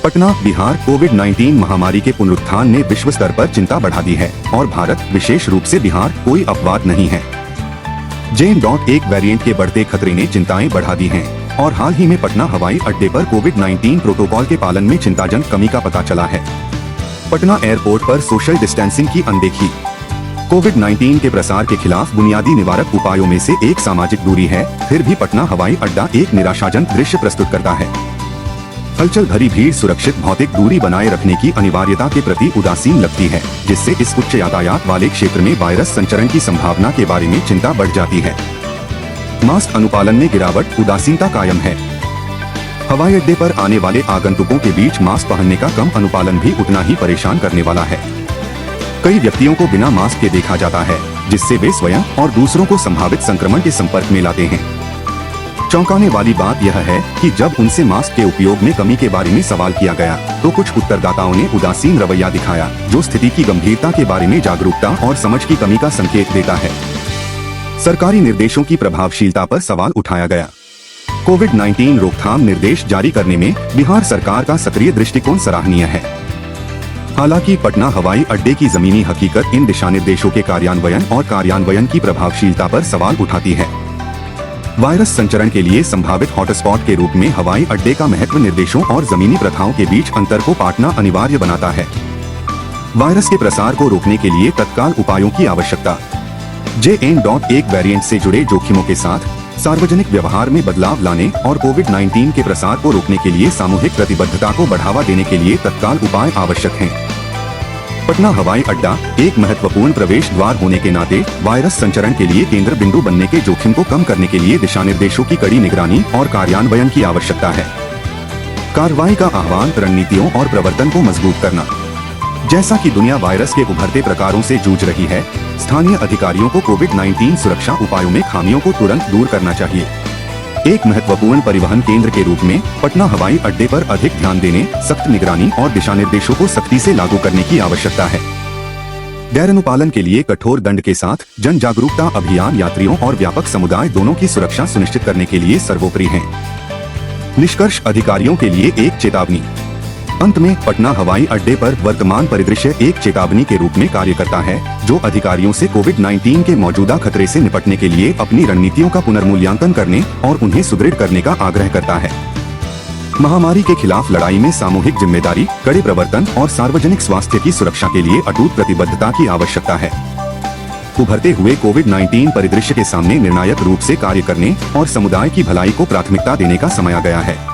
पटना, बिहार कोविड-19 महामारी के पुनरुत्थान ने विश्व स्तर पर चिंता बढ़ा दी है और भारत, विशेष रूप से बिहार, कोई अपवाद नहीं है। JN.1 वेरिएंट के बढ़ते खतरे ने चिंताएं बढ़ा दी हैं और हाल ही में पटना हवाई अड्डे पर कोविड-19 प्रोटोकॉल के पालन में चिंताजनक कमी का पता चला है। पटना एयरपोर्ट पर सोशल डिस्टेंसिंग की अनदेखी। कोविड-19 के प्रसार के खिलाफ बुनियादी निवारक उपायों में से एक सामाजिक दूरी है, फिर भी पटना हवाई अड्डा एक निराशाजनक दृश्य प्रस्तुत करता है। हलचल भरी भीड़ सुरक्षित भौतिक दूरी बनाए रखने की अनिवार्यता के प्रति उदासीन लगती है, जिससे इस उच्च यातायात वाले क्षेत्र में वायरस संचरण की संभावना के बारे में चिंता बढ़ जाती है। मास्क अनुपालन में गिरावट, उदासीनता कायम है। हवाई अड्डे पर आने वाले आगंतुकों के बीच मास्क पहनने का कम अनुपालन भी उतना ही परेशान करने वाला है। कई व्यक्तियों को बिना मास्क के देखा जाता है, जिससे वे स्वयं और दूसरों को संभावित संक्रमण के संपर्क में लाते हैं। चौंकाने वाली बात यह है कि जब उनसे मास्क के उपयोग में कमी के बारे में सवाल किया गया, तो कुछ उत्तरदाताओं ने उदासीन रवैया दिखाया, जो स्थिति की गंभीरता के बारे में जागरूकता और समझ की कमी का संकेत देता है। सरकारी निर्देशों की प्रभावशीलता पर सवाल उठाया गया। कोविड-19 रोकथाम निर्देश जारी करने में बिहार सरकार का सक्रिय दृष्टिकोण सराहनीय है। हालांकि पटना हवाई अड्डे की जमीनी हकीकत इन दिशानिर्देशों के कार्यान्वयन की प्रभावशीलता पर सवाल उठाती है। वायरस संचरण के लिए संभावित हॉटस्पॉट के रूप में हवाई अड्डे का महत्व निर्देशों और जमीनी प्रथाओं के बीच अंतर को पाटना अनिवार्य बनाता है। वायरस के प्रसार को रोकने के लिए तत्काल उपायों की आवश्यकता। JN.1 वेरिएंट से जुड़े जोखिमों के साथ सार्वजनिक व्यवहार में बदलाव लाने और कोविड-19 के प्रसार को रोकने के लिए सामूहिक प्रतिबद्धता को बढ़ावा देने के लिए तत्काल उपाय आवश्यक हैं। पटना हवाई अड्डा एक महत्वपूर्ण प्रवेश द्वार होने के नाते वायरस संचरण के लिए केंद्र बिंदु बनने के जोखिम को कम करने के लिए दिशानिर्देशों की कड़ी निगरानी और कार्यान्वयन की आवश्यकता है। कार्रवाई का आह्वान, रणनीतियों और प्रवर्तन को मजबूत करना। जैसा कि दुनिया वायरस के उभरते प्रकारों से जूझ रही है, स्थानीय अधिकारियों को कोविड-19 सुरक्षा उपायों में खामियों को तुरंत दूर करना चाहिए। एक महत्वपूर्ण परिवहन केंद्र के रूप में पटना हवाई अड्डे पर अधिक ध्यान देने, सख्त निगरानी और दिशानिर्देशों को सख्ती से लागू करने की आवश्यकता है। गैर अनुपालन के लिए कठोर दंड के साथ जन जागरूकता अभियान यात्रियों और व्यापक समुदाय दोनों की सुरक्षा सुनिश्चित करने के लिए सर्वोपरि है। निष्कर्ष, अधिकारियों के लिए एक चेतावनी। अंत में, पटना हवाई अड्डे पर वर्तमान परिदृश्य एक चेतावनी के रूप में कार्य करता है, जो अधिकारियों से कोविड-19 के मौजूदा खतरे से निपटने के लिए अपनी रणनीतियों का पुनर्मूल्यांकन करने और उन्हें सुदृढ़ करने का आग्रह करता है। महामारी के खिलाफ लड़ाई में सामूहिक जिम्मेदारी, कड़े प्रवर्तन और सार्वजनिक स्वास्थ्य की सुरक्षा के लिए अटूट प्रतिबद्धता की आवश्यकता है। उभरते हुए कोविड-19 परिदृश्य के सामने निर्णायक रूप से कार्य करने और समुदाय की भलाई को प्राथमिकता देने का समय आ गया है।